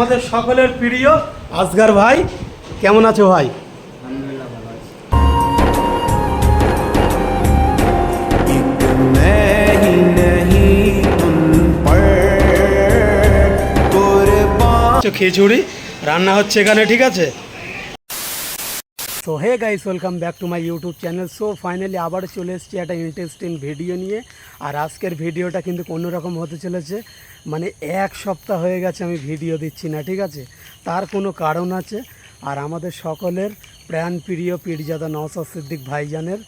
আমাদের সকলের প্রিয় আসগার ভাই, কেমন আছো ভাই? আলহামদুলিল্লাহ ভালো আছি। খিচুড়ি রান্না হচ্ছে এখানে, ঠিক আছে? So hey guys, welcome back to my YouTube channel. So finally আবার চলে এসেছি একটা ইন্টারেস্টিং ভিডিও নিয়ে। আর আজকের ভিডিওটা কিন্তু অন্যরকম হতে চলেছে। মানে এক সপ্তাহ হয়ে গেছে আমি ভিডিও দিচ্ছি না, ঠিক আছে? তার কোনো কারণ আছে। আর আমাদের সকলের প্রাণপ্রিয় পীরজাদা নওশাদ সিদ্দিক ভাইজানের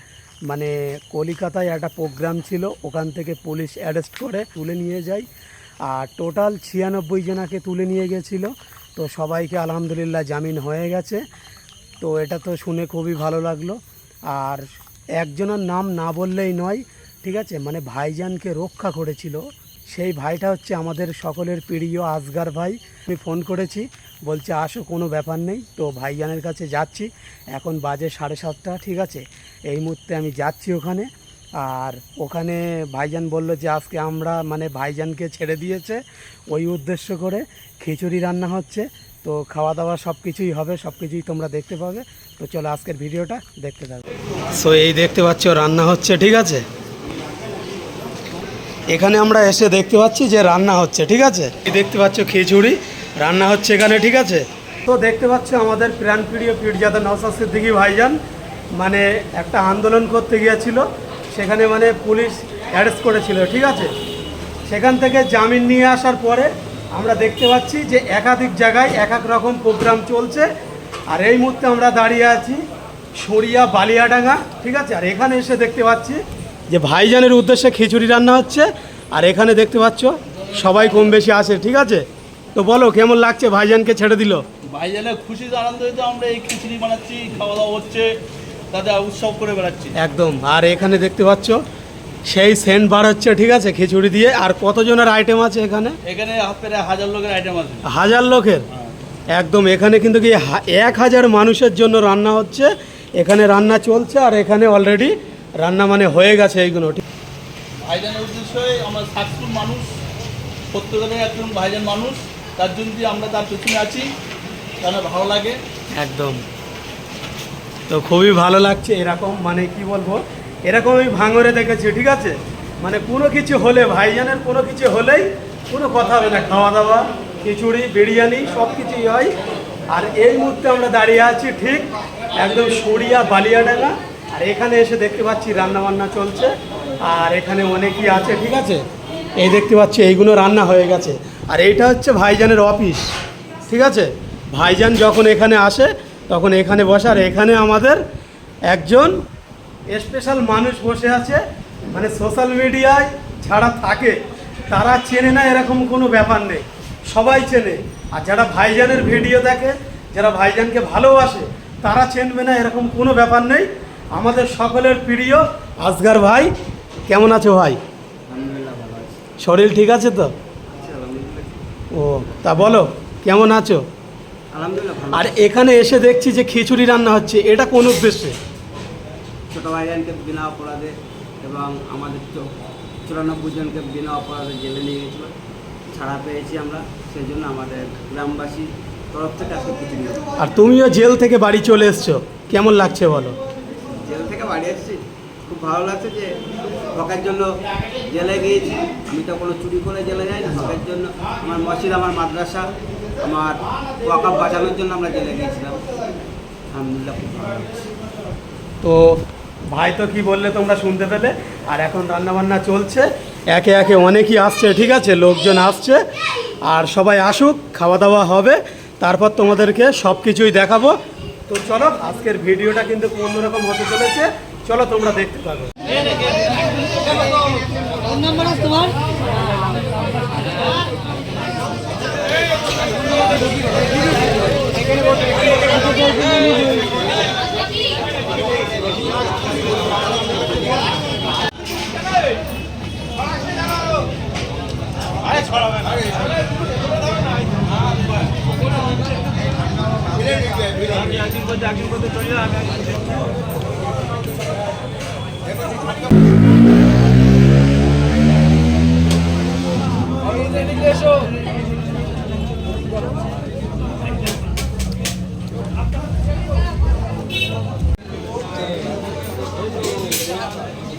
মানে কলকাতায় একটা প্রোগ্রাম ছিল, ওখান থেকে পুলিশ অ্যারেস্ট করে তুলে নিয়ে যায়। আর টোটাল 96 জনাকে তুলে নিয়ে গেছিলো। তো সবাইকে আলহামদুলিল্লাহ জামিন হয়ে গেছে। তো এটা তো শুনে খুবই ভালো লাগলো। আর একজনের নাম না বললেই নয়, ঠিক আছে? মানে ভাইজানকে রক্ষা করেছিল সেই ভাইটা হচ্ছে আমাদের সকলের প্রিয় আসগার ভাই। আমি ফোন করেছি, বলছে আসো, কোনো ব্যাপার নেই। তো ভাইজানের কাছে যাচ্ছি, এখন বাজে 7:30, ঠিক আছে? এই মুহূর্তে আমি যাচ্ছি ওখানে। আর ওখানে ভাইজান বলল যে আজকে আমরা মানে ভাইজানকে ছেড়ে দিয়েছে, ওই উদ্দেশ্য করে খিচুড়ি রান্না হচ্ছে। তো খাওয়া দাওয়া সব কিছুই হবে, সব কিছুই তোমরা দেখতে পাবে। তো চলো আজকের ভিডিওটা দেখতে থাকো। সো এই দেখতে পাচ্ছ রান্না হচ্ছে, ঠিক আছে? এখানে আমরা এসে দেখতে পাচ্ছি যে রান্না হচ্ছে, ঠিক আছে? এই দেখতে পাচ্ছ খিচুড়ি রান্না হচ্ছে এখানে, ঠিক আছে? তো দেখতে পাচ্ছ আমাদের প্রাণপ্রিয় পীরজাদা নওশাদ সিদ্দিকী ভাইজান মানে একটা আন্দোলন করতে গিয়েছিল, সেখানে মানে পুলিশ অ্যারেস্ট করেছিল, ঠিক আছে? সেখান থেকে জামিন নিয়ে আসার পরে আমরা দেখতে পাচ্ছি যে একাধিক জায়গায় এক এক রকম প্রোগ্রাম চলছে। আর এই মুহূর্তে আমরা দাঁড়িয়ে আছি সরিয়া বালিয়াডাঙ্গা, ঠিক আছে? আর এখানে এসে দেখতে পাচ্ছি যে ভাইজানের উদ্দেশ্যে খিচুড়ি রান্না হচ্ছে। আর এখানে দেখতে পাচ্ছ সবাই কম বেশি আসে, ঠিক আছে? তো বলো কেমন লাগছে ভাইজানকে ছেড়ে দিল? ভাইজানের খুশিতে আনন্দিত আমরা এই খিচুড়ি বানাচ্ছি, খাওয়া দাওয়া হচ্ছে, তাদের উৎসব করে বেড়াচ্ছি একদম। আর এখানে দেখতে পাচ্ছ সেই সেন্ট বার হচ্ছে, ঠিক আছে, খিচুড়ি দিয়ে। আর কতজনের আইটেম আছে এখানে? এখানে প্রায় 1000 লোকের আইটেম আছে। 1000 লোকের? একদম। এখানে কিন্তু কি 1000 মানুষের জন্য রান্না হচ্ছে, এখানে রান্না চলছে। আর এখানে অলরেডি রান্না মানে হয়ে গেছে এইগুলো। ভাইজানের উদ্দেশ্যে আমরা সাকসেসফুল মানুষ, সত্যিকারের একজন ভাইজান মানুষ, তার জন্য আমরা তার পেছনে আছি, তাহলে ভালো লাগে একদম। তো খুবই ভালো লাগছে এরকম, মানে কি বলবো, এরকম আমি ভাঙরে দেখেছি, ঠিক আছে? মানে কোনো কিছু হলে, ভাইজানের কোনো কিছু হলেই কোনো কথা হবে না, খাওয়া দাওয়া, খিচুড়ি, বিরিয়ানি সব কিছুই হয়। আর এই মুহূর্তে আমরা দাঁড়িয়ে আছি ঠিক একদম সরিয়া বালিয়াডাঙ্গা। আর এখানে এসে দেখতে পাচ্ছি রান্নাবান্না চলছে। আর এখানে অনেকই আছে, ঠিক আছে? এই দেখতে পাচ্ছি এইগুলো রান্না হয়ে গেছে। আর এইটা হচ্ছে ভাইজানের অফিস, ঠিক আছে? ভাইজান যখন এখানে আসে তখন এখানে বসে। আর এখানে আমাদের একজন স্পেশাল মানুষ বসে আছে, মানে সোশ্যাল মিডিয়ায় যারা থাকে তারা চেনে না এরকম কোনো ব্যাপার নেই, সবাই চেনে। আর যারা ভাইজানের ভিডিও দেখে, যারা ভাইজানকে ভালোবাসে, তারা চেনবে না এরকম কোনো ব্যাপার নেই। আমাদের সকলের প্রিয় আসগার ভাই, কেমন আছো ভাই? আলহামদুলিল্লাহ ভালো আছি। শরীর ঠিক আছে তো? ও, তা বলো কেমন আছো? আলহামদুলিল্লাহ ভালো। আর এখানে এসে দেখছি যে খিচুড়ি রান্না হচ্ছে, এটা কোন উদ্দেশ্যে? ছোটো ভাইজানকে বিনা অপরাধে এবং আমাদের 94 জনকে বিনা অপরাধে জেলে নিয়ে গেছিলো, ছাড়া পেয়েছি আমরা, সেই জন্য আমাদের গ্রামবাসী তরফ থেকে আজকে খিচুড়ি। আর তুমিও জেল থেকে বাড়ি চলে এসছো, কেমন লাগছে বলো? জেল থেকে বাড়ি এসেছি, খুব ভালো লাগছে যে হকের জন্য জেলে গিয়েছি। আমি তো কোনো চুরি করে জেলে যাই না, হকের জন্য আমার মসজিদ, আমার মাদ্রাসা, আমার ওয়াকাফ বাঁচানোর জন্য আমরা জেলে গিয়েছিলাম। আলহামদুলিল্লাহ খুব ভালো লাগছে। তো ভাই তো কি বললে তোমরা শুনতে পেলে। আর এখন রান্নাবান্না চলছে, একে একে অনেকেই আসছে, ঠিক আছে? লোকজন আসছে। আর সবাই আসুক, খাওয়া দাওয়া হবে, তারপর তোমাদেরকে সব কিছুই দেখাবো। তো চলো আজকের ভিডিওটা কিন্তু অন্যরকম হতে চলেছে, চলো তোমরা দেখতে পাবে। না